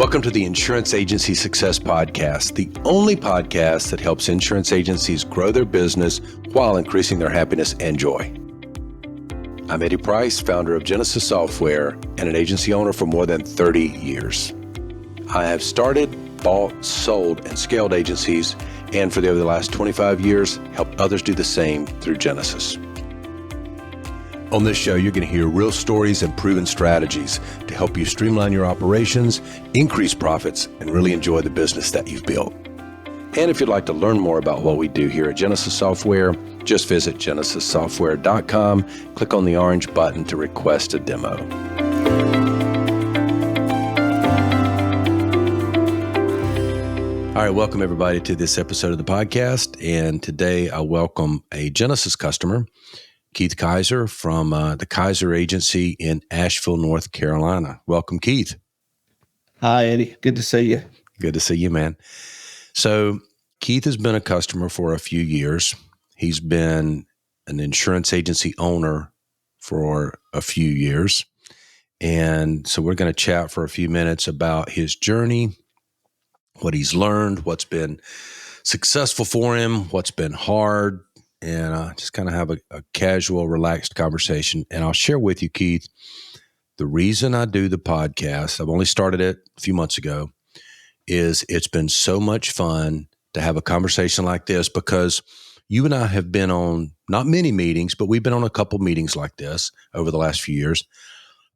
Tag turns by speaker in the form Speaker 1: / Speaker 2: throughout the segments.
Speaker 1: Welcome to the Insurance Agency Success Podcast, the only podcast that helps insurance agencies grow their business while increasing their happiness and joy. I'm Eddie Price, founder of Jenesis Software and an agency owner for more than 30 years. I have started, bought, sold, and scaled agencies, and for the last 25 years, helped others do the same through Jenesis. On this show, you're going to hear real stories and proven strategies to help you streamline your operations, increase profits, and really enjoy the business that you've built. And if you'd like to learn more about what we do here at Jenesis Software, just visit genesissoftware.com, click on the orange button to request a demo. All right, welcome everybody to this episode of the podcast. And today I welcome a Jenesis customer, Keith Kiser from the Kiser Agency in Asheville, North Carolina. Welcome, Keith.
Speaker 2: Hi, Eddie. Good to see you.
Speaker 1: Good to see you, man. So Keith has been a customer for a few years. He's been an insurance agency owner for a few years. And so we're going to chat for a few minutes about his journey, what he's learned, what's been successful for him, what's been hard, and just kind of have a casual, relaxed conversation. And I'll share with you, Keith, the reason I do the podcast, I've only started it a few months ago, is it's been so much fun to have a conversation like this because you and I have been on not many meetings, but we've been on a couple meetings like this over the last few years.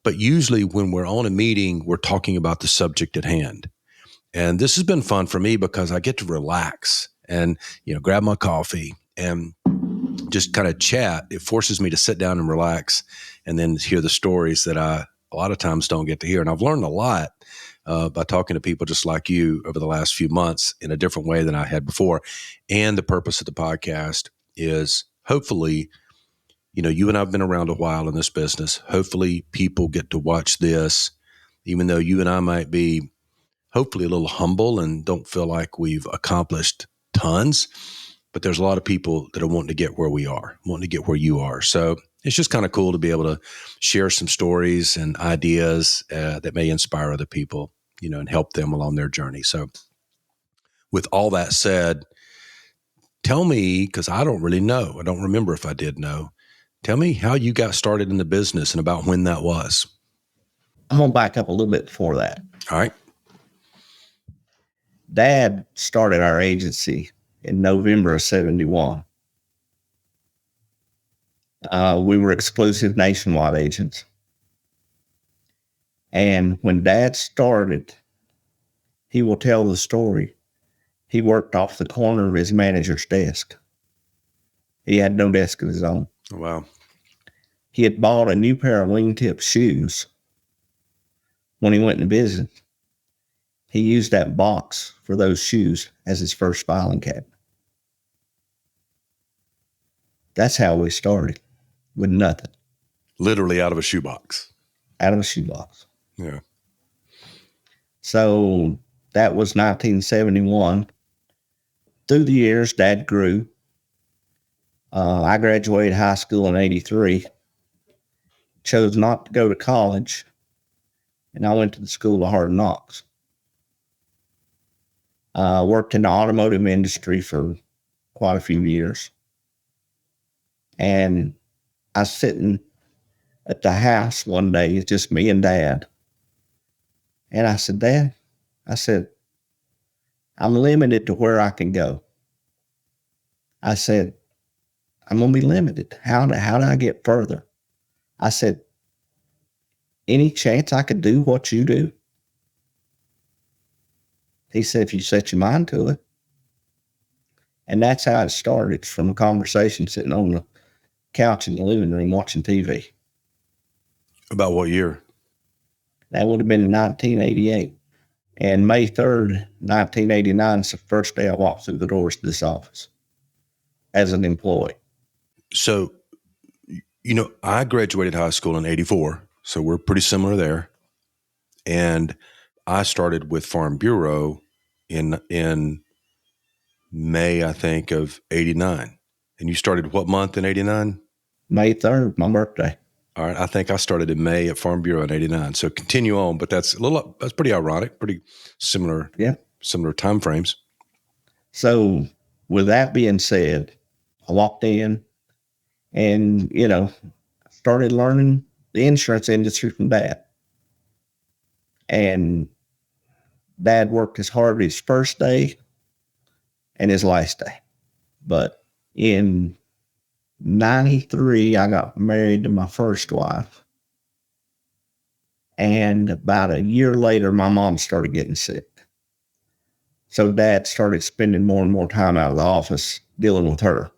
Speaker 1: But usually when we're on a meeting, we're talking about the subject at hand. And this has been fun for me because I get to relax and, grab my coffee and just kind of chat. It forces me to sit down and relax and then hear the stories that I a lot of times don't get to hear. And I've learned a lot by talking to people just like you over the last few months in a different way than I had before. And the purpose of the podcast is hopefully, you and I have been around a while in this business. Hopefully people get to watch this, even though you and I might be hopefully a little humble and don't feel like we've accomplished tons. But there's a lot of people that are wanting to get where we are, wanting to get where you are. So it's just kind of cool to be able to share some stories and ideas that may inspire other people, and help them along their journey. So with all that said, tell me, because I don't really know. I don't remember if I did know. Tell me how you got started in the business and about when that was.
Speaker 2: I'm going to back up a little bit before that.
Speaker 1: All right.
Speaker 2: Dad started our agency in November of 71. We were exclusive nationwide agents. And when Dad started, he will tell the story. He worked off the corner of his manager's desk. He had no desk of his own.
Speaker 1: Oh, wow.
Speaker 2: He had bought a new pair of wingtip shoes when he went into business. He used that box for those shoes as his first filing cabinet. That's how we started, with nothing.
Speaker 1: Literally out of a shoebox.
Speaker 2: Out of a shoebox.
Speaker 1: Yeah.
Speaker 2: So that was 1971. Through the years, Dad grew. I graduated high school in 83. Chose not to go to college. And I went to the School of Hard Knocks. Worked in the automotive industry for quite a few years. And I was sitting at the house one day, just me and Dad. And I said, Dad, I'm limited to where I can go. I said, I'm going to be limited. How do I get further? I said, any chance I could do what you do? He said, if you set your mind to it. And that's how it started, from a conversation sitting on the couch in the living room watching TV.
Speaker 1: About what year?
Speaker 2: That would have been in 1988. And May 3rd, 1989 is the first day I walked through the doors to this office as an employee.
Speaker 1: So, I graduated high school in 84, so we're pretty similar there. And I started with Farm Bureau in May, I think, of 89. And you started what month in 89?
Speaker 2: May 3rd, my birthday.
Speaker 1: All right. I think I started in May at Farm Bureau in '89. So continue on, but that's pretty ironic, pretty similar,
Speaker 2: Yeah.
Speaker 1: similar time frames.
Speaker 2: So with that being said, I walked in and, started learning the insurance industry from Dad. And Dad worked as hard his first day and his last day. But in 93, I got married to my first wife. And about a year later, my mom started getting sick. So Dad started spending more and more time out of the office dealing with her.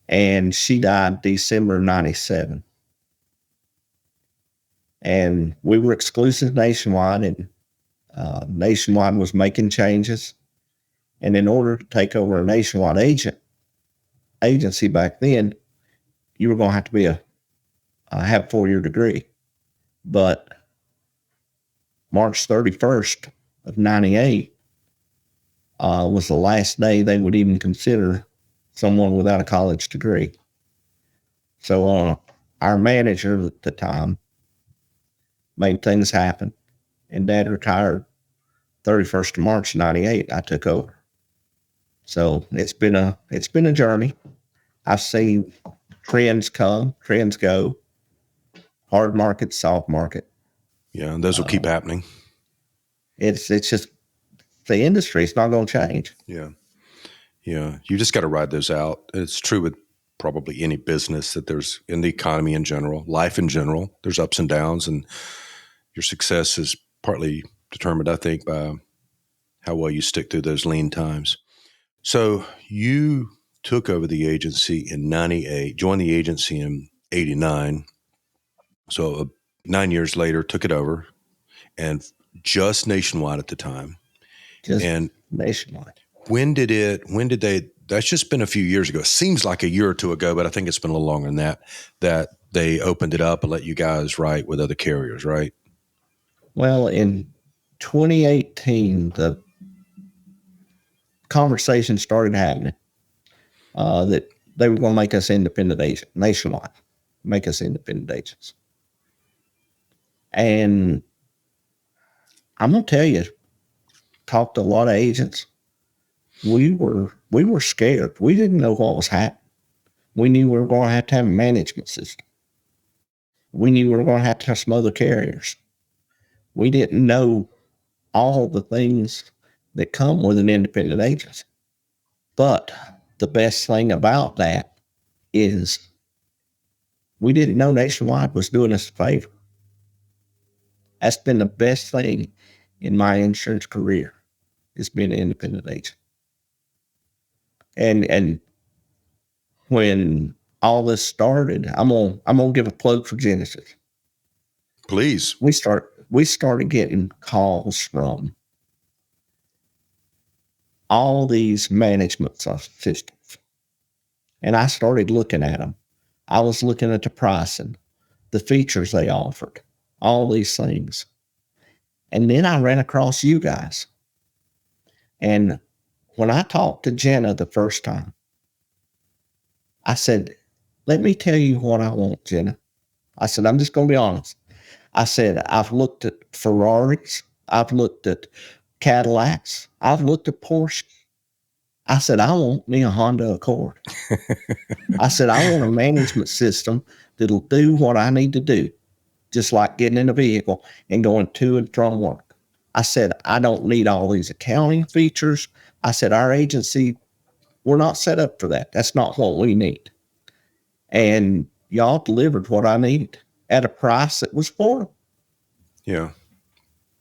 Speaker 2: And she died December 97. And we were exclusive nationwide, and Nationwide was making changes. And in order to take over a nationwide agency back then, you were going to have to be have a 4-year degree. But March 31st of 98 was the last day they would even consider someone without a college degree. So our manager at the time made things happen, and Dad retired 31st of March 98. I took over. So it's been a journey. I've seen trends come, trends go, hard market, soft market.
Speaker 1: Yeah. And those will keep happening.
Speaker 2: It's just the industry. It's not going to change.
Speaker 1: Yeah. Yeah. You just got to ride those out. It's true with probably any business that there's in the economy in general, life in general, there's ups and downs, and your success is partly determined, I think, by how well you stick through those lean times. So you took over the agency in 98, joined the agency in 89. So 9 years later, took it over, and just Nationwide at the time.
Speaker 2: Just
Speaker 1: and
Speaker 2: nationwide.
Speaker 1: when did they, that's just been a few years ago. It seems like a year or two ago, but I think it's been a little longer than that they opened it up and let you guys write with other carriers, right?
Speaker 2: Well, in 2018, the conversation started happening that they were going to make us independent agents, nationwide, make us independent agents. And I'm going to tell you, talked to a lot of agents. We were scared. We didn't know what was happening. We knew we were going to have a management system. We knew we were going to have to have some other carriers. We didn't know all the things that come with an independent agency. But the best thing about that is we didn't know Nationwide was doing us a favor. That's been the best thing in my insurance career, is being an independent agent. And when all this started, I'm gonna give a plug for Jenesis.
Speaker 1: Please.
Speaker 2: We started getting calls from all these management systems, and I started looking at them. I was looking at the pricing, the features they offered, all these things, and then I ran across you guys. And when I talked to Jenna the first time, I said, "Let me tell you what I want, Jenna." I said, "I'm just going to be honest." I said, "I've looked at Ferraris. I've looked at Cadillacs. I've looked at Porsche." I said, "I want me a Honda Accord." I said, "I want a management system that'll do what I need to do, just like getting in a vehicle and going to and from work." I said, "I don't need all these accounting features." I said, "Our agency, we're not set up for that. That's not what we need." And y'all delivered what I need at a price that was affordable.
Speaker 1: Yeah.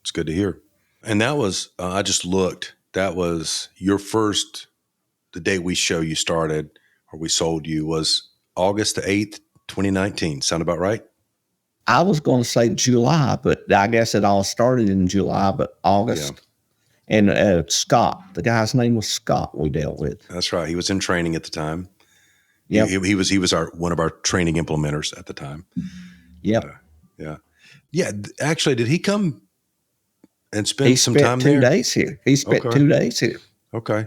Speaker 1: It's good to hear. And that was, I just looked, that was your first, the day we show you started or we sold you was August the 8th, 2019. Sound about right?
Speaker 2: I was going to say July, but I guess it all started in July, but August. Yeah. And Scott, the guy's name was Scott we dealt with.
Speaker 1: That's right. He was in training at the time.
Speaker 2: Yeah.
Speaker 1: He was one of our training implementers at the time.
Speaker 2: Yep.
Speaker 1: Yeah. Yeah. Actually, did he come and spend some time there?
Speaker 2: He spent 2 days here. He spent 2 days here.
Speaker 1: Okay.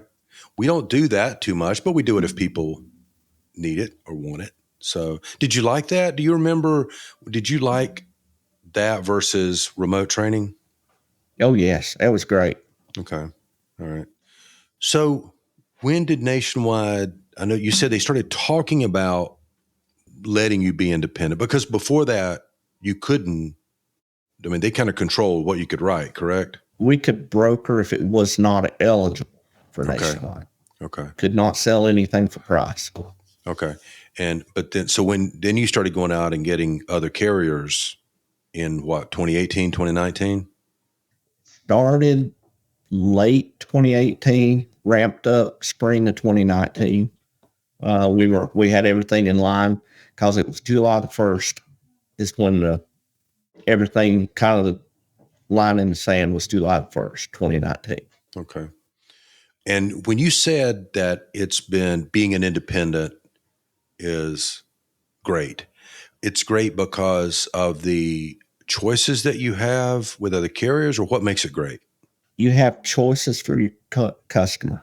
Speaker 1: We don't do that too much, but we do it if people need it or want it. So did you like that? Do you remember, did you like that versus remote training?
Speaker 2: Oh, yes, that was great.
Speaker 1: Okay. All right. So when did Nationwide, I know you said they started talking about letting you be independent because before that you couldn't, I mean, they kind of controlled what you could write, correct?
Speaker 2: We could broker if it was not eligible for
Speaker 1: Okay.
Speaker 2: Nationwide.
Speaker 1: Okay.
Speaker 2: Could not sell anything for price.
Speaker 1: Okay. But then, so then you started going out and getting other carriers in what, 2018, 2019?
Speaker 2: Started late 2018, ramped up spring of 2019. We had everything in line because it was July the 1st is when everything kind of the line in the sand was July the 1st, 2019.
Speaker 1: Okay. And when you said that it's been being an independent is great, it's great because of the choices that you have with other carriers, or what makes it great?
Speaker 2: You have choices for your customer.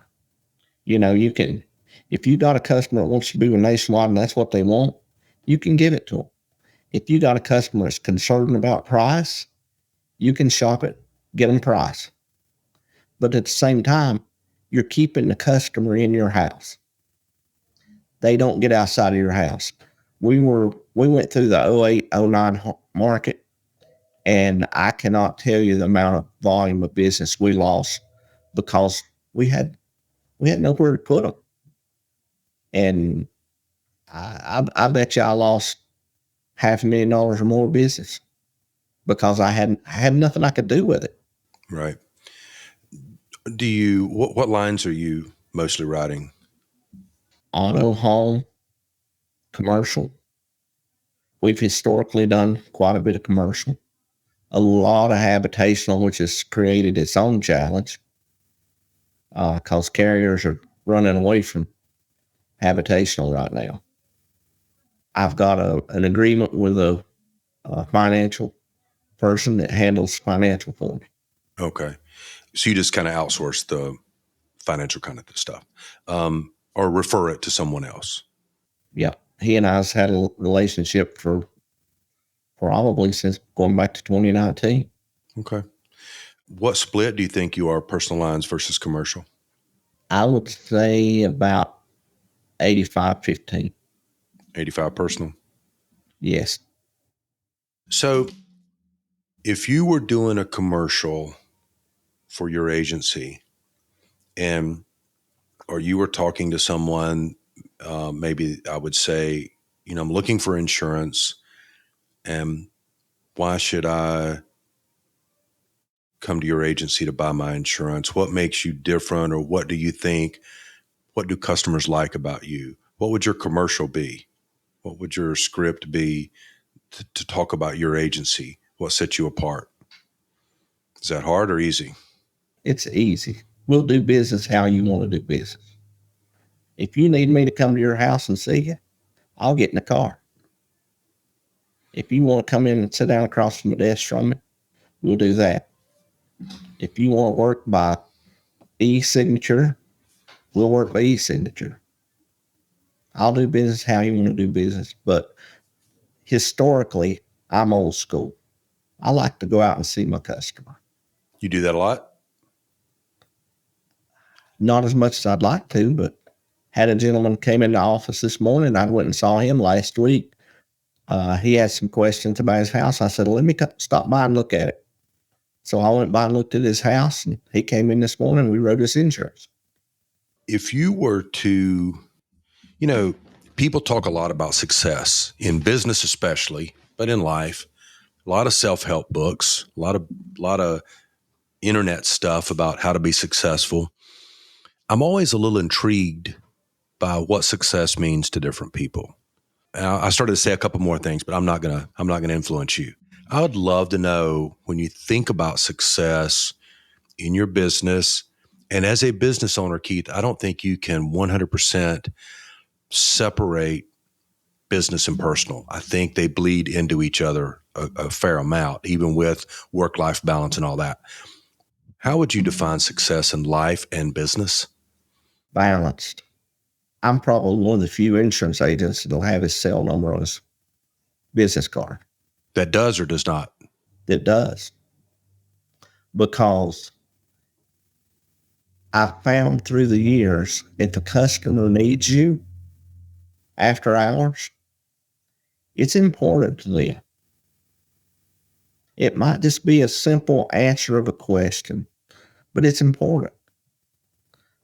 Speaker 2: You can, if you got a customer that wants to be with Nationwide and that's what they want, you can give it to them. If you got a customer that's concerned about price, you can shop it, get them price. But at the same time, you're keeping the customer in your house. They don't get outside of your house. We went through the 08, 09 market, and I cannot tell you the amount of volume of business we lost because we had nowhere to put them. And I bet you I lost $500,000 or more business because I had nothing I could do with it.
Speaker 1: Right. What lines are you mostly writing?
Speaker 2: Auto, home, commercial. We've historically done quite a bit of commercial, a lot of habitational, which has created its own challenge because carriers are running away from habitational right now. I've got an agreement with a financial person that handles financial for me.
Speaker 1: Okay. So you just kind of outsource the financial kind of stuff, or refer it to someone else.
Speaker 2: Yeah, he and I's had a relationship for probably since going back to 2019.
Speaker 1: Okay. What split do you think you are, personal lines versus commercial?
Speaker 2: I would say about 85-15.
Speaker 1: 85 personal.
Speaker 2: Yes.
Speaker 1: So if you were doing a commercial for your agency and or you were talking to someone, maybe I would say, I'm looking for insurance, and why should I come to your agency to buy my insurance? What makes you different, or what do you think? What do customers like about you? What would your commercial be? What would your script be to talk about your agency? What sets you apart? Is that hard or easy?
Speaker 2: It's easy. We'll do business how you want to do business. If you need me to come to your house and see you, I'll get in the car. If you want to come in and sit down across from the desk from me, we'll do that. If you want to work by e-signature, we'll work by e-signature. I'll do business how you want to do business. But historically, I'm old school. I like to go out and see my customer.
Speaker 1: You do that a lot?
Speaker 2: Not as much as I'd like to, but had a gentleman came in the office this morning. I went and saw him last week. He had some questions about his house. I said, let me stop by and look at it. So I went by and looked at his house, and he came in this morning and we wrote his insurance.
Speaker 1: If you were to, people talk a lot about success in business, especially, but in life, a lot of self-help books, a lot of internet stuff about how to be successful. I'm always a little intrigued by what success means to different people. I started to say a couple more things, but I'm not gonna influence you. I would love to know, when you think about success in your business and as a business owner, Keith, I don't think you can 100% separate business and personal. I think they bleed into each other a fair amount, even with work-life balance and all that. How would you define success in life and business?
Speaker 2: Balanced. I'm probably one of the few insurance agents that'll have his cell number on his business card.
Speaker 1: That does or does not?
Speaker 2: That does. Because I found through the years, if the customer needs you after hours, it's important to them. It might just be a simple answer of a question, but it's important.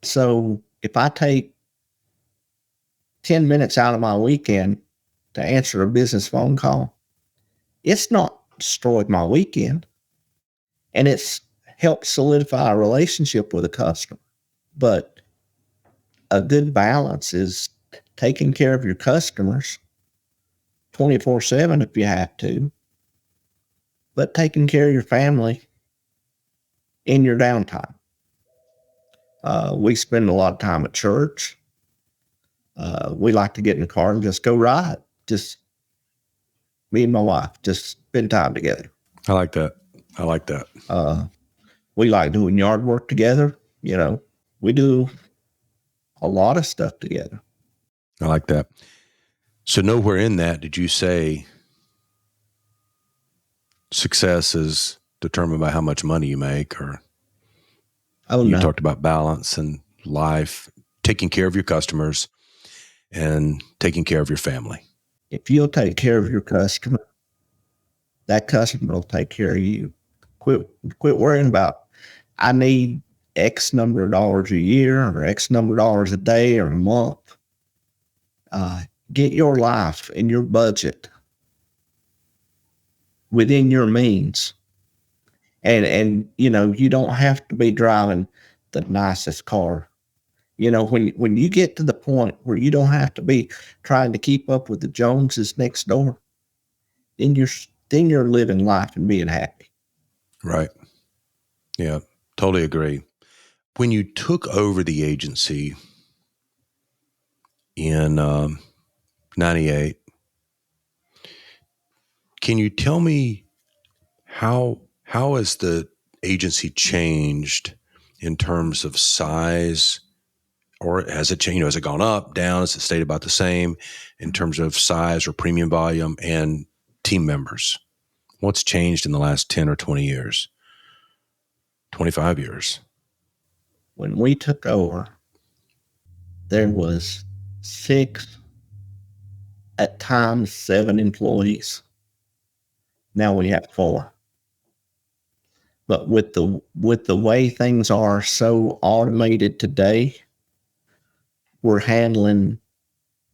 Speaker 2: So if I take 10 minutes out of my weekend to answer a business phone call, it's not destroyed my weekend, and it's helped solidify a relationship with a customer. But a good balance is taking care of your customers 24/7 if you have to, but taking care of your family in your downtime. We spend a lot of time at church. We like to get in the car and just go ride. Just me and my wife, just spend time together.
Speaker 1: I like that. I like that.
Speaker 2: We like doing yard work together. You know, we do a lot of stuff together.
Speaker 1: I like that. So nowhere in that did you say success is determined by how much money you make, or you talked about balance and life, taking care of your customers and taking care of your family.
Speaker 2: If you'll take care of your customer, that customer will take care of you. Quit worrying about, I need X number of dollars a year or X number of dollars a day or a month. Get your life and your budget within your means. And you know, you don't have to be driving the nicest car. You know, when you get to the point where you don't have to be trying to keep up with the Joneses next door, then you're living life and being happy.
Speaker 1: Right. Yeah, totally agree. When you took over the agency in 98, can you tell me how has the agency changed in terms of size, or has it changed? Has it gone up, down? Has it stayed about the same in terms of size or premium volume and team members? What's changed in the last 10 or 20 years, 25 years?
Speaker 2: When we took over, there was 6, at times 7 employees. Now we have 4. But with the way things are so automated today, we're handling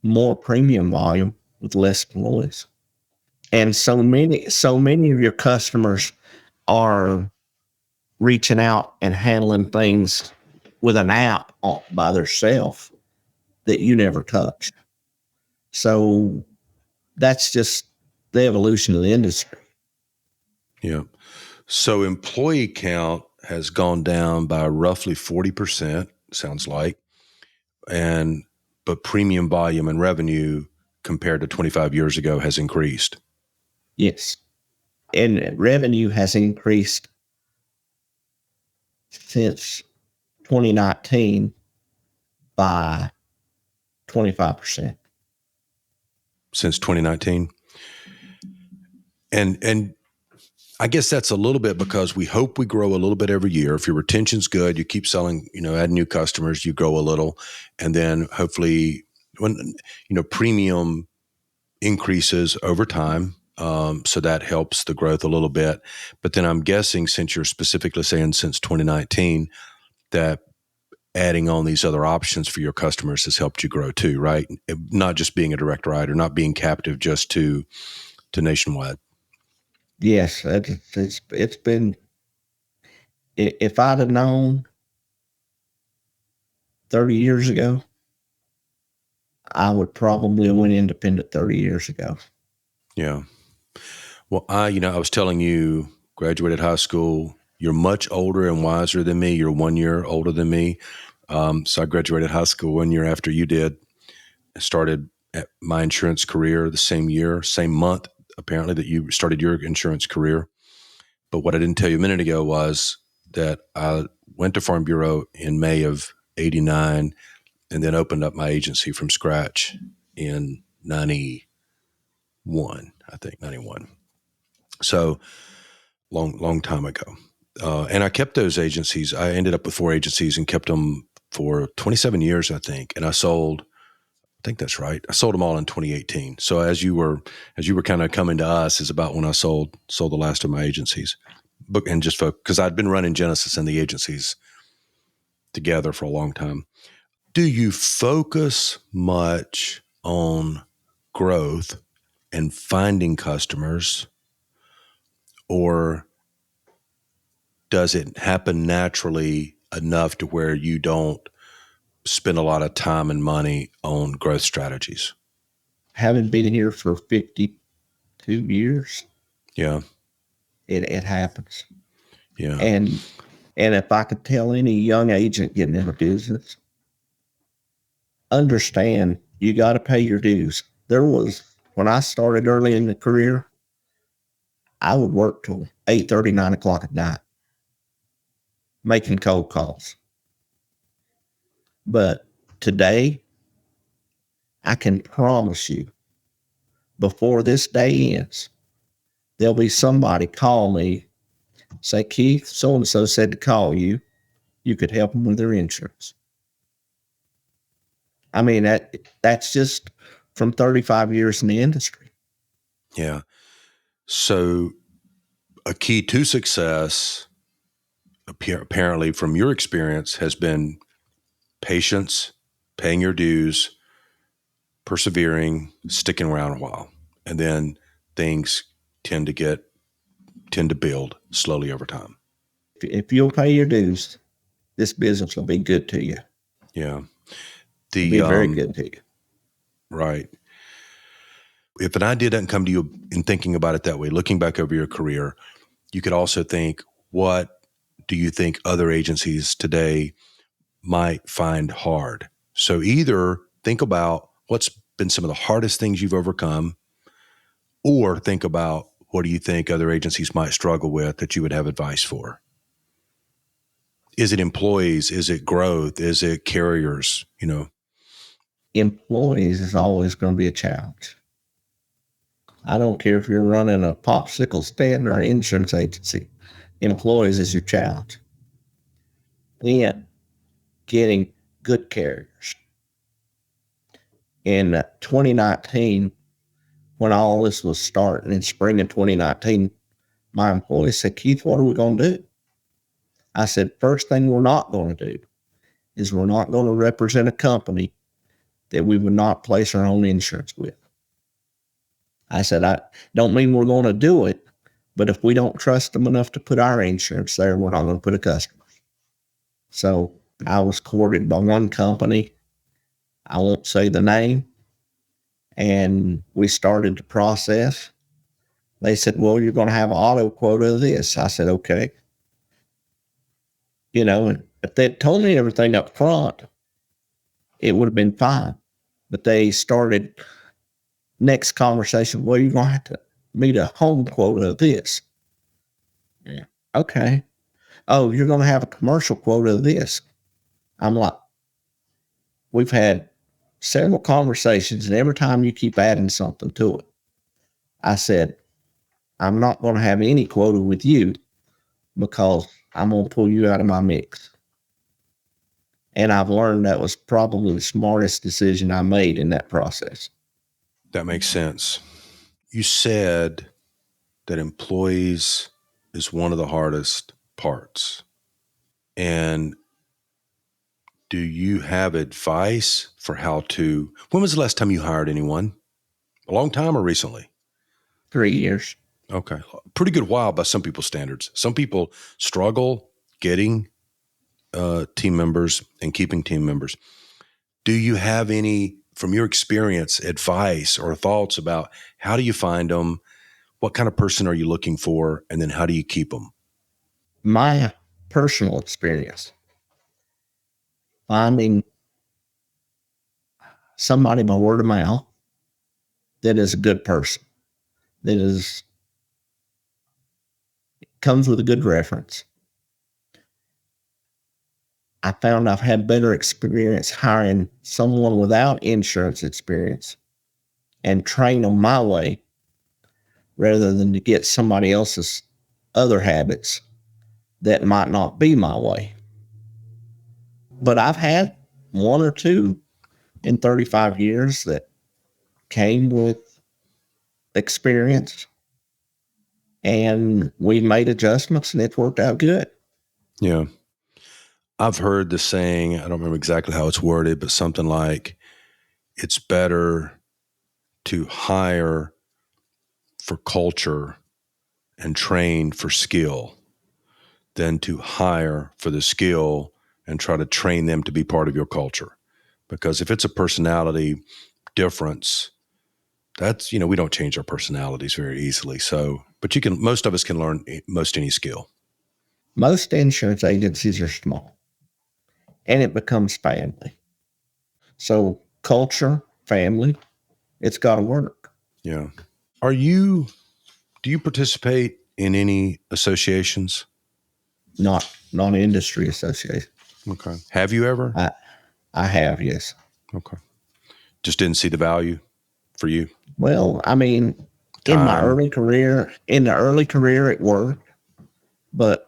Speaker 2: more premium volume with less employees. And so many of your customers are reaching out and handling things with an app by themselves that you never touched. So that's just the evolution of the industry.
Speaker 1: Yeah. So employee count has gone down by roughly 40%, sounds like. But premium volume and revenue compared to 25 years ago has increased.
Speaker 2: Yes. And revenue has increased since 2019 by 25%.
Speaker 1: Since 2019. And I guess that's a little bit because we hope we grow a little bit every year. If your retention's good, you keep selling, add new customers, you grow a little. And then hopefully when, premium increases over time. So that helps the growth a little bit. But then I'm guessing, since you're specifically saying since 2019, that adding on these other options for your customers has helped you grow too, right? Not just being a direct writer, not being captive just to Nationwide.
Speaker 2: Yes, it's been. If I'd have known 30 years ago, I would probably have went independent 30 years ago.
Speaker 1: Yeah. Well, I was telling you, graduated high school. You're much older and wiser than me. You're 1 year older than me. So I graduated high school 1 year after you did. I started at my insurance career the same year, same month, apparently, that you started your insurance career. But what I didn't tell you a minute ago was that I went to Farm Bureau in May of 89, and then opened up my agency from scratch in 91, I think 91. So long time ago. And I kept those agencies. I ended up with 4 agencies and kept them for 27 years, I think. And I think that's right. I sold them all in 2018. So as you were kind of coming to us is about when I sold the last of my agencies. And just because I'd been running Jenesis and the agencies together for a long time. Do you focus much on growth and finding customers, or does it happen naturally enough to where you don't spend a lot of time and money on growth strategies?
Speaker 2: Having been here for 52 years,
Speaker 1: Yeah.
Speaker 2: it happens.
Speaker 1: Yeah.
Speaker 2: And if I could tell any young agent getting into business, understand you got to pay your dues. When I started early in the career, I would work till 8:30, 9 o'clock at night, making cold calls. But today, I can promise you, before this day ends, there'll be somebody call me, say, Keith, so-and-so said to call you. You could help them with their insurance. I mean, that's just from 35 years in the industry.
Speaker 1: Yeah. So a key to success, apparently from your experience, has been patience, paying your dues, persevering, sticking around a while. And then things tend to build slowly over time.
Speaker 2: If you'll pay your dues, this business will be good to you.
Speaker 1: Yeah.
Speaker 2: It'll be very good to you.
Speaker 1: Right. If an idea doesn't come to you in thinking about it that way, looking back over your career, you could also think, what do you think other agencies today might find hard? So either think about what's been some of the hardest things you've overcome, or think about what do you think other agencies might struggle with that you would have advice for? Is it employees? Is it growth? Is it carriers?
Speaker 2: Employees is always going to be a challenge. I don't care if you're running a popsicle stand or an insurance agency. Employees is your challenge. Then getting good carriers. In 2019, when all this was starting in spring of 2019, my employees said, Keith, what are we going to do? I said, first thing we're not going to do is we're not going to represent a company that we would not place our own insurance with. I said, I don't mean we're going to do it, but if we don't trust them enough to put our insurance there, we're not going to put a customer. So I was courted by one company. I won't say the name. And we started the process. They said, well, you're going to have an auto quota of this. I said, okay. If they'd told me everything up front, it would have been fine. But they started next conversation, well, you're going to have to meet a home quota of this. Yeah. Okay. Oh, you're going to have a commercial quota of this. I'm like, we've had several conversations, and every time you keep adding something to it, I said, I'm not going to have any quota with you because I'm going to pull you out of my mix. And I've learned that was probably the smartest decision I made in that process.
Speaker 1: That makes sense. You said that employees is one of the hardest parts. And do you have advice for when was the last time you hired anyone? A long time or recently?
Speaker 2: 3 years.
Speaker 1: Okay. Pretty good while by some people's standards. Some people struggle getting team members and keeping team members. Do you have any, from your experience, advice or thoughts about how do you find them? What kind of person are you looking for? And then how do you keep them?
Speaker 2: My personal experience, finding somebody by word of mouth that is a good person, that comes with a good reference. I found I've had better experience hiring someone without insurance experience and train them my way rather than to get somebody else's other habits that might not be my way. But I've had one or two in 35 years that came with experience, and we made adjustments and it worked out good.
Speaker 1: Yeah. I've heard the saying, I don't remember exactly how it's worded, but something like it's better to hire for culture and train for skill than to hire for the skill and try to train them to be part of your culture. Because if it's a personality difference, that's, we don't change our personalities very easily. So, but most of us can learn most any skill.
Speaker 2: Most insurance agencies are small and it becomes family. So, culture, family, it's got to work.
Speaker 1: Yeah. Do you participate in any associations?
Speaker 2: Not industry association.
Speaker 1: Okay. Have you ever?
Speaker 2: I have, yes.
Speaker 1: Okay. Just didn't see the value for you?
Speaker 2: Well, I mean, in the early career, it worked, but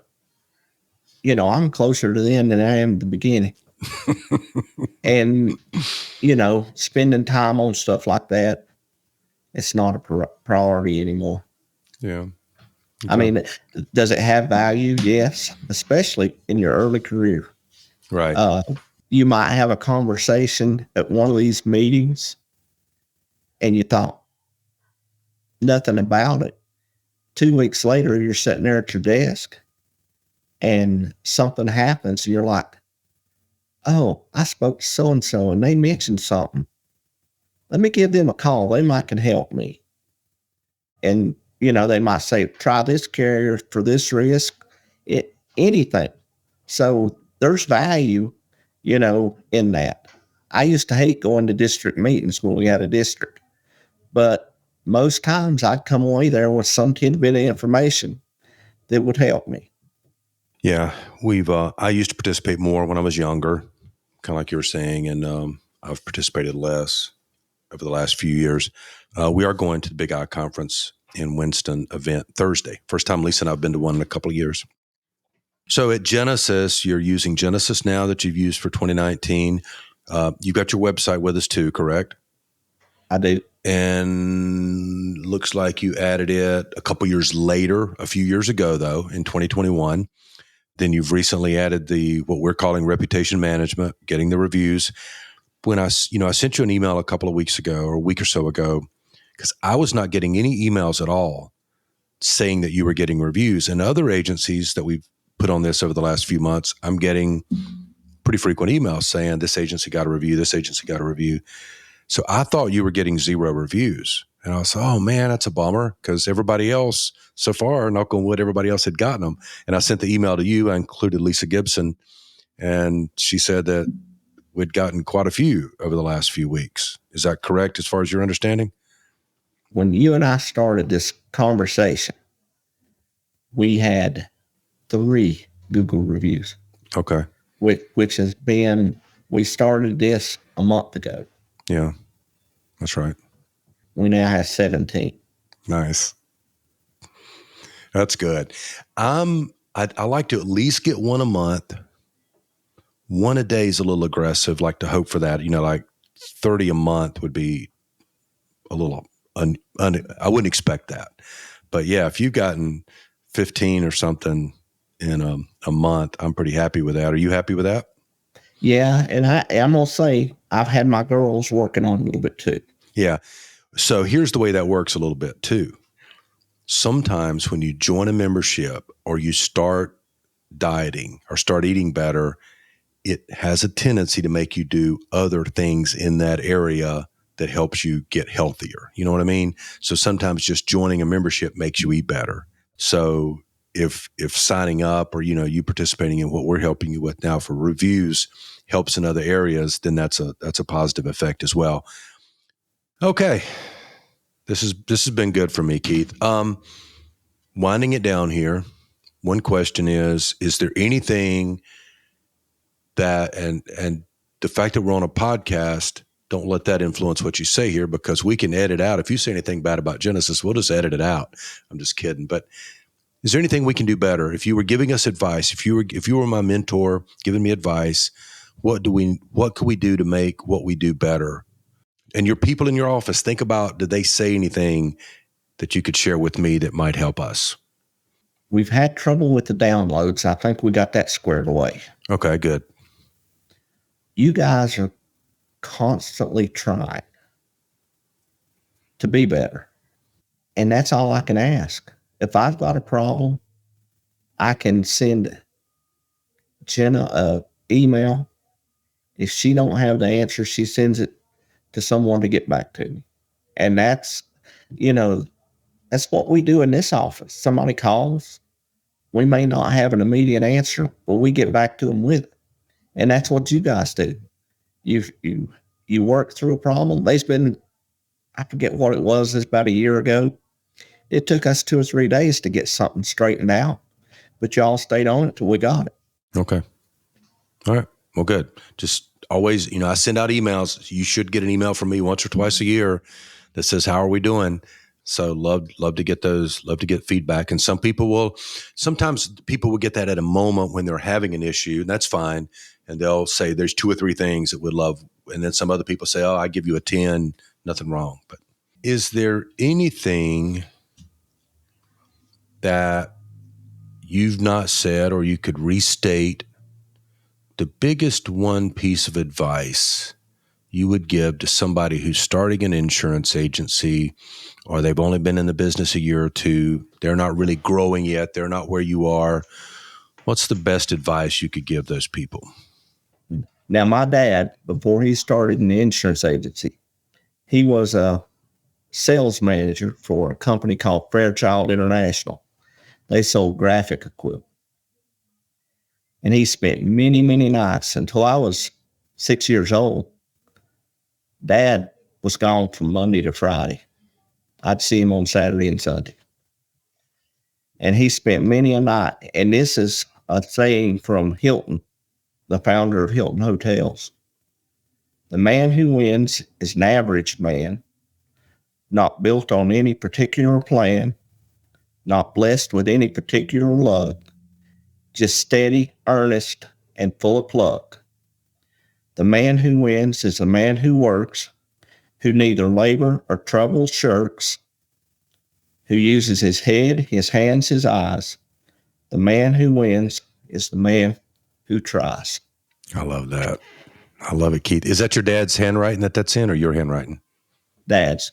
Speaker 2: I'm closer to the end than I am the beginning. And, spending time on stuff like that, it's not a priority anymore.
Speaker 1: Yeah. Okay.
Speaker 2: I mean, does it have value? Yes, especially in your early career.
Speaker 1: Right.
Speaker 2: You might have a conversation at one of these meetings and you thought nothing about it. 2 weeks later, you're sitting there at your desk and something happens. And you're like, oh, I spoke to so-and-so and they mentioned something. Let me give them a call. They might can help me. And, they might say, try this carrier for this risk, anything. So there's value, in that. I used to hate going to district meetings when we had a district, but most times I'd come away there with some tidbit of information that would help me.
Speaker 1: Yeah. I used to participate more when I was younger, kind of like you were saying, and I've participated less over the last few years. We are going to the Big I Conference in Winston event Thursday. First time Lisa and I've been to one in a couple of years. So at Jenesis, you're using Jenesis now that you've used for 2019. You got your website with us too, correct?
Speaker 2: I do.
Speaker 1: And looks like you added it a couple years later, a few years ago, though, in 2021. Then you've recently added what we're calling reputation management, getting the reviews. When I sent you an email a couple of weeks ago or a week or so ago, because I was not getting any emails at all saying that you were getting reviews. And other agencies that we've put on this over the last few months, I'm getting pretty frequent emails saying this agency got a review, this agency got a review. So I thought you were getting 0 reviews. And I was like, oh man, that's a bummer because everybody else so far, knock on wood, everybody else had gotten them. And I sent the email to you. I included Lisa Gibson, and she said that we'd gotten quite a few over the last few weeks. Is that correct as far as your understanding?
Speaker 2: When you and I started this conversation, we had 3 Google reviews.
Speaker 1: Okay.
Speaker 2: Which has been, we started this a month ago.
Speaker 1: Yeah, that's right.
Speaker 2: We now have 17.
Speaker 1: Nice. That's good. I like to at least get one a month. One a day is a little aggressive, like to hope for that. Like 30 a month would be a little, I wouldn't expect that. But yeah, if you've gotten 15 or something in a month, I'm pretty happy with that. Are you happy with that?
Speaker 2: Yeah, and I'm going to say I've had my girls working on it a little bit too.
Speaker 1: Yeah. So here's the way that works a little bit too. Sometimes when you join a membership or you start dieting or start eating better, it has a tendency to make you do other things in that area that helps you get healthier. You know what I mean? So sometimes just joining a membership makes you eat better. So if signing up or, you participating in what we're helping you with now for reviews helps in other areas, then that's a positive effect as well. Okay. This has been good for me, Keith. Winding it down here, one question is there anything that, and the fact that we're on a podcast, don't let that influence what you say here, because we can edit out. If you say anything bad about Jenesis, we'll just edit it out. I'm just kidding. But is there anything we can do better? If you were giving us advice, if you were my mentor giving me advice, what could we do to make what we do better? And your people in your office, think about, did they say anything that you could share with me that might help us?
Speaker 2: We've had trouble with the downloads. I think we got that squared away.
Speaker 1: Okay, good.
Speaker 2: You guys are constantly trying to be better. And that's all I can ask. If I've got a problem, I can send Jenna an email. If she don't have the answer, she sends it to someone to get back to me. And that's what we do in this office. Somebody calls. We may not have an immediate answer, but we get back to them with it. And that's what you guys do. You work through a problem. I forget what it was, it's about a year ago. It took us 2 or 3 days to get something straightened out, but y'all stayed on it till we got it.
Speaker 1: Okay. All right. Well, good. Just always, I send out emails. You should get an email from me once or twice a year that says, how are we doing? So love to get those, love to get feedback. And sometimes people will get that at a moment when they're having an issue, and that's fine. And they'll say there's 2 or 3 things that we'd love. And then some other people say, I give you a 10, nothing wrong. But is there anything that you've not said or you could restate, the biggest one piece of advice you would give to somebody who's starting an insurance agency, or they've only been in the business a year or 2, they're not really growing yet, they're not where you are? What's the best advice you could give those people?
Speaker 2: Now, my dad, before he started an insurance agency, he was a sales manager for a company called Fairchild International. They sold graphic equipment. And he spent many, many nights until I was 6 years old. Dad was gone from Monday to Friday. I'd see him on Saturday and Sunday. And he spent many a night. And this is a saying from Hilton, the founder of Hilton Hotels. The man who wins is an average man, not built on any particular plan, not blessed with any particular luck, just steady, earnest, and full of pluck. The man who wins is the man who works, who neither labor or trouble shirks, who uses his head, his hands, his eyes. The man who wins is the man who tries.
Speaker 1: I love that. I love it, Keith. Is that your dad's handwriting that's in, or your handwriting?
Speaker 2: Dad's.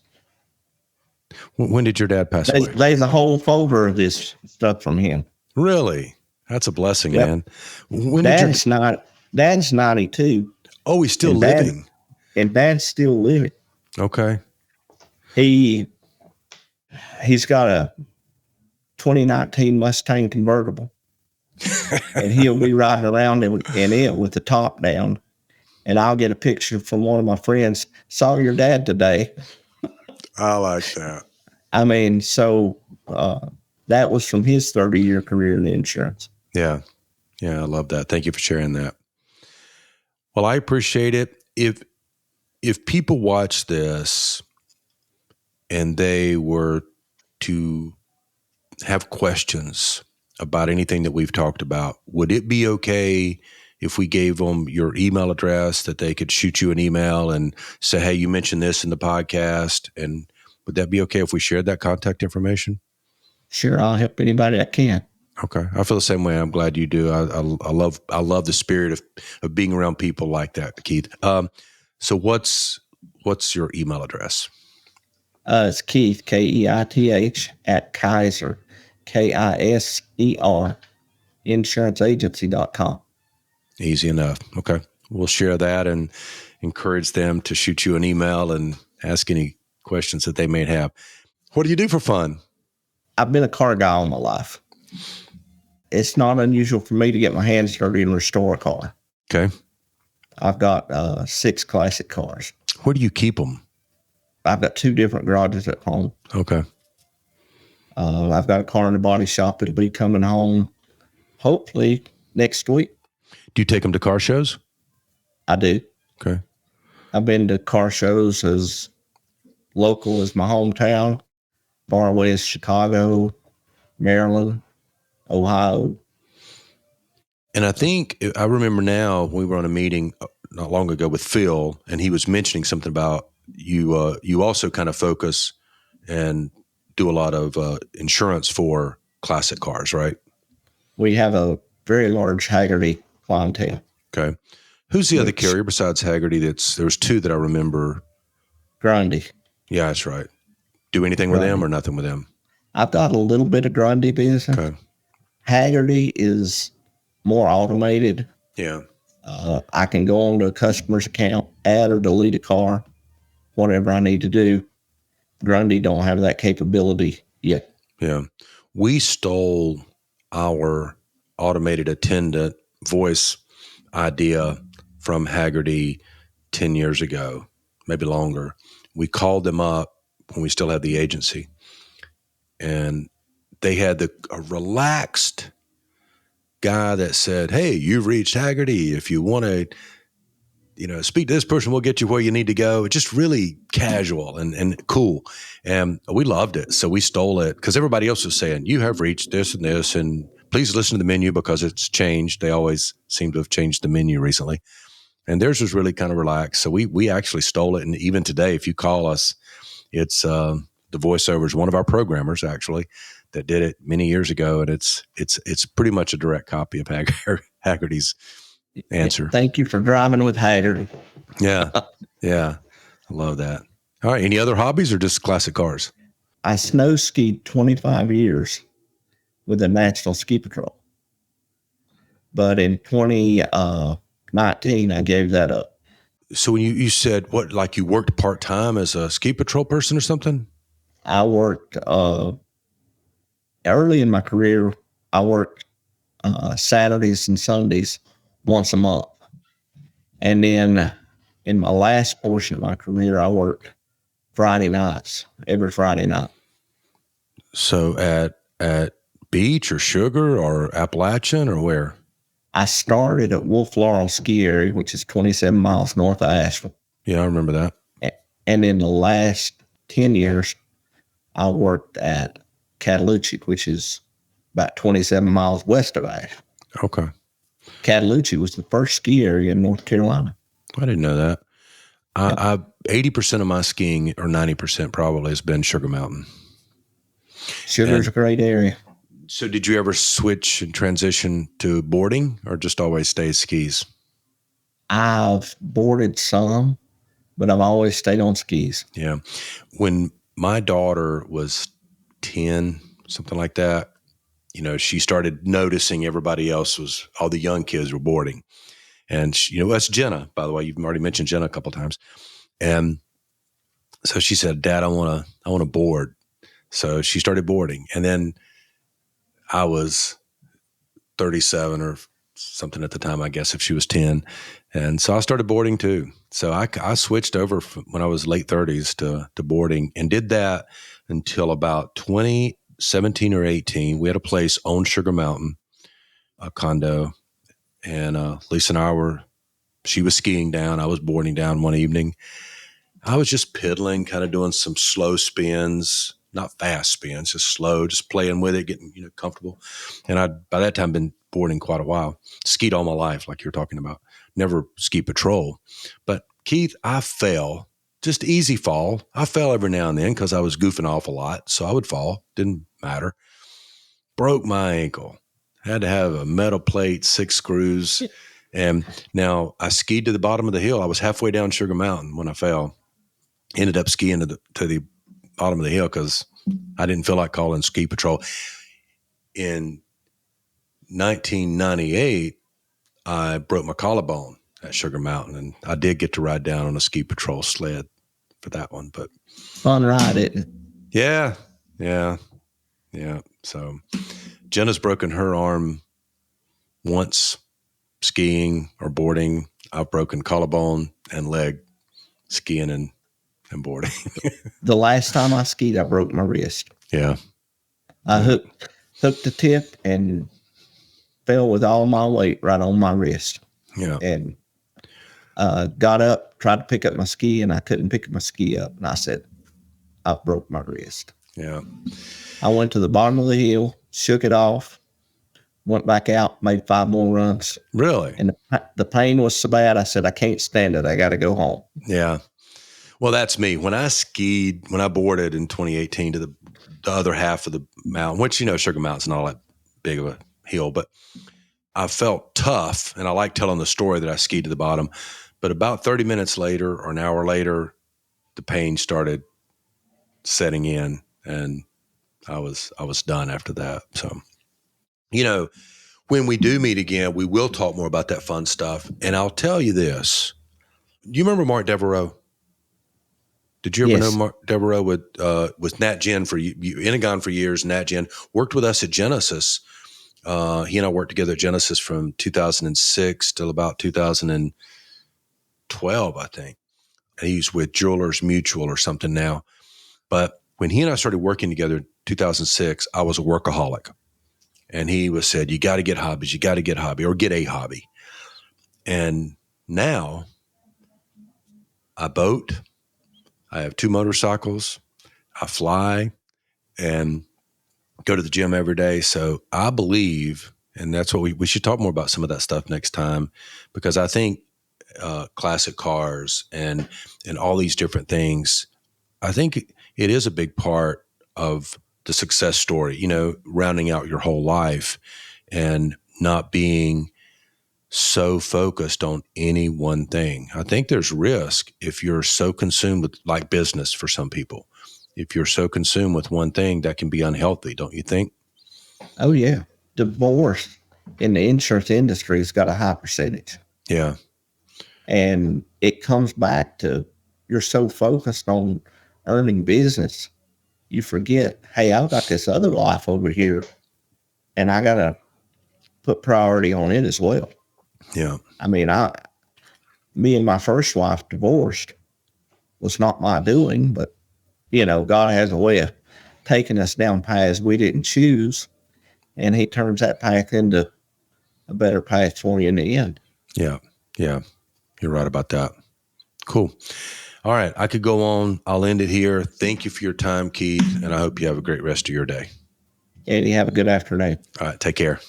Speaker 1: When did your dad pass away?
Speaker 2: There's a whole folder of this stuff from him.
Speaker 1: Really? That's a blessing,
Speaker 2: Yep.
Speaker 1: Man.
Speaker 2: Dad's 92.
Speaker 1: Oh, he's still living.
Speaker 2: And Dad's still living.
Speaker 1: Okay.
Speaker 2: He's got a 2019 Mustang convertible. And he'll be riding around in it with the top down. And I'll get a picture from one of my friends. Saw your dad today.
Speaker 1: I like that.
Speaker 2: I mean, so that was from his 30-year career in insurance.
Speaker 1: Yeah. Yeah, I love that. Thank you for sharing that. Well, I appreciate it. If people watch this and they were to have questions about anything that we've talked about, would it be okay if we gave them your email address, that they could shoot you an email and say, hey, you mentioned this in the podcast? And would that be okay if we shared that contact information? Sure.
Speaker 2: I'll help anybody that can.
Speaker 1: Okay. I feel the same way. I'm glad you do. I love the spirit of being around people like that, Keith. So what's your email address?
Speaker 2: It's Keith, Keith, at Kiser, Kiser, insuranceagency.com.
Speaker 1: Easy enough. Okay. We'll share that and encourage them to shoot you an email and ask any questions that they may have. What do you do for fun?
Speaker 2: I've been a car guy all my life. It's not unusual for me to get my hands dirty and restore a car.
Speaker 1: Okay.
Speaker 2: I've got 6 classic cars.
Speaker 1: Where do you keep them?
Speaker 2: I've got 2 different garages at home.
Speaker 1: Okay.
Speaker 2: I've got a car in the body shop that'll be coming home hopefully next week.
Speaker 1: Do you take them to car shows?
Speaker 2: I do.
Speaker 1: Okay.
Speaker 2: I've been to car shows as local as my hometown, far away as Chicago, Maryland, Ohio.
Speaker 1: And I remember now we were on a meeting not long ago with Phil, and he was mentioning something about you. You also kind of focus and do a lot of insurance for classic cars, right?
Speaker 2: We have a very large Haggerty clientele.
Speaker 1: Okay. Who's the other carrier besides Haggerty? There's two that I remember.
Speaker 2: Grundy.
Speaker 1: Yeah, that's right. Do anything with them or nothing with them?
Speaker 2: I've got a little bit of Grundy business.
Speaker 1: Okay.
Speaker 2: Haggerty is more automated.
Speaker 1: Yeah.
Speaker 2: I can go onto a customer's account, add or delete a car, whatever I need to do. Grundy don't have that capability yet.
Speaker 1: Yeah. We stole our automated attendant voice idea from Haggerty 10 years ago, maybe longer. We called them up when we still had the agency, and they had a relaxed guy that said, "Hey, you've reached Haggerty. If you want to, speak to this person, we'll get you where you need to go." Just really casual and cool. And we loved it. So we stole it because everybody else was saying, "You have reached this and this, and please listen to the menu because it's changed." They always seem to have changed the menu recently. And theirs was really kind of relaxed. So we actually stole it. And even today, if you call us, it's the voiceover is one of our programmers actually that did it many years ago. And it's pretty much a direct copy of Haggerty's answer.
Speaker 2: Thank you for driving with Haggerty.
Speaker 1: Yeah. Yeah. I love that. All right. Any other hobbies or just classic cars?
Speaker 2: I snow skied 25 years with the National Ski Patrol. But in 2019, I gave that up.
Speaker 1: So when you said what, like you worked part-time as a ski patrol person or something?
Speaker 2: I worked early in my career. I worked Saturdays and Sundays once a month. And then in my last portion of my career, I worked Friday nights, every Friday night.
Speaker 1: So at Beach or Sugar or Appalachian or where?
Speaker 2: I started at Wolf Laurel Ski Area, which is 27 miles north of Asheville.
Speaker 1: Yeah, I remember that.
Speaker 2: And in the last 10 years, I worked at Cataloochee, which is about 27 miles west of Asheville.
Speaker 1: Okay.
Speaker 2: Cataloochee was the first ski area in North Carolina.
Speaker 1: I didn't know that. 80% of my skiing, or 90% probably, has been Sugar Mountain.
Speaker 2: Sugar's a great area.
Speaker 1: So did you ever switch and transition to boarding or just always stay skis?
Speaker 2: I've boarded some, but I've always stayed on skis.
Speaker 1: Yeah. When my daughter was 10, something like that, she started noticing everybody else all the young kids were boarding. And, that's Jenna, by the way. You've already mentioned Jenna a couple of times. And so she said, "Dad, I want to board." So she started boarding. And then I was 37 or something at the time, I guess, if she was 10. And so I started boarding too. So I switched over when I was late 30s to boarding and did that until about 2017 or 18. We had a place on Sugar Mountain, a condo, and Lisa and she was skiing down. I was boarding down one evening. I was just piddling, kind of doing some slow spins, not fast spins, just slow, just playing with it, getting comfortable. And I'd by that time been boarding quite a while. Skied all my life, like you're talking about. Never ski patrol. But Keith, I fell, just easy fall. I fell every now and then because I was goofing off a lot, so I would fall. Didn't matter. Broke my ankle. Had to have a metal plate, 6 screws. And now I skied to the bottom of the hill. I was halfway down Sugar Mountain when I fell. Ended up skiing to the bottom of the hill because I didn't feel like calling ski patrol. In 1998, I broke my collarbone at Sugar Mountain, and I did get to ride down on a ski patrol sled for that one. But
Speaker 2: fun ride, isn't it?
Speaker 1: Yeah. So Jenna's broken her arm once skiing or boarding. I've broken collarbone and leg skiing and boarding.
Speaker 2: The last time I skied, I broke my wrist.
Speaker 1: Yeah.
Speaker 2: I hooked the tip and fell with all my weight right on my wrist.
Speaker 1: Yeah.
Speaker 2: And got up, tried to pick up my ski, and I couldn't pick my ski up. And I said, I broke my wrist.
Speaker 1: Yeah.
Speaker 2: I went to the bottom of the hill, shook it off, went back out, made 5 more runs.
Speaker 1: Really?
Speaker 2: And the pain was so bad, I said, I can't stand it. I got to go home.
Speaker 1: Yeah. Well, that's me. When I boarded in 2018 to the other half of the mountain, which, Sugar Mountain's not all that big of a hill, but I felt tough. And I like telling the story that I skied to the bottom. But about 30 minutes later or an hour later, the pain started setting in, and I was done after that. So, when we do meet again, we will talk more about that fun stuff. And I'll tell you this. Do you remember Mark Devereaux? Did you ever know Mark Devereaux with Nat Gen for Inagon for years? Nat Gen worked with us at Jenesis. He and I worked together at Jenesis from 2006 till about 2012, I think. And he's with Jewelers Mutual or something now. But when he and I started working together in 2006, I was a workaholic. And he said, you got to get hobbies. You got to get a hobby or get a hobby. And now I boat. I have 2 motorcycles. I fly and go to the gym every day. So I believe, and that's what we should talk more about some of that stuff next time, because I think classic cars and all these different things, I think it is a big part of the success story, rounding out your whole life and not being so focused on any one thing. I think there's risk if you're so consumed with, like business for some people, if you're so consumed with one thing, that can be unhealthy, don't you think?
Speaker 2: Oh, yeah. Divorce in the insurance industry has got a high percentage.
Speaker 1: Yeah.
Speaker 2: And it comes back to you're so focused on earning business, you forget, hey, I've got this other life over here, and I got to put priority on it as well.
Speaker 1: Yeah.
Speaker 2: I mean, me and my first wife divorced was not my doing, but, God has a way of taking us down paths we didn't choose, and he turns that path into a better path for you in the end.
Speaker 1: Yeah. Yeah. You're right about that. Cool. All right. I could go on. I'll end it here. Thank you for your time, Keith, and I hope you have a great rest of your day.
Speaker 2: Eddie, have a good afternoon.
Speaker 1: All right. Take care.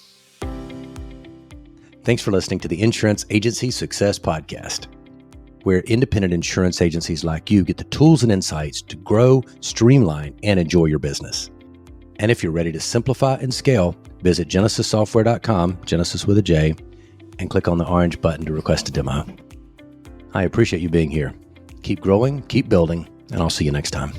Speaker 3: Thanks for listening to the Insurance Agency Success Podcast, where independent insurance agencies like you get the tools and insights to grow, streamline, and enjoy your business. And if you're ready to simplify and scale, visit genesissoftware.com, Genesis with a J, and click on the orange button to request a demo. I appreciate you being here. Keep growing, keep building, and I'll see you next time.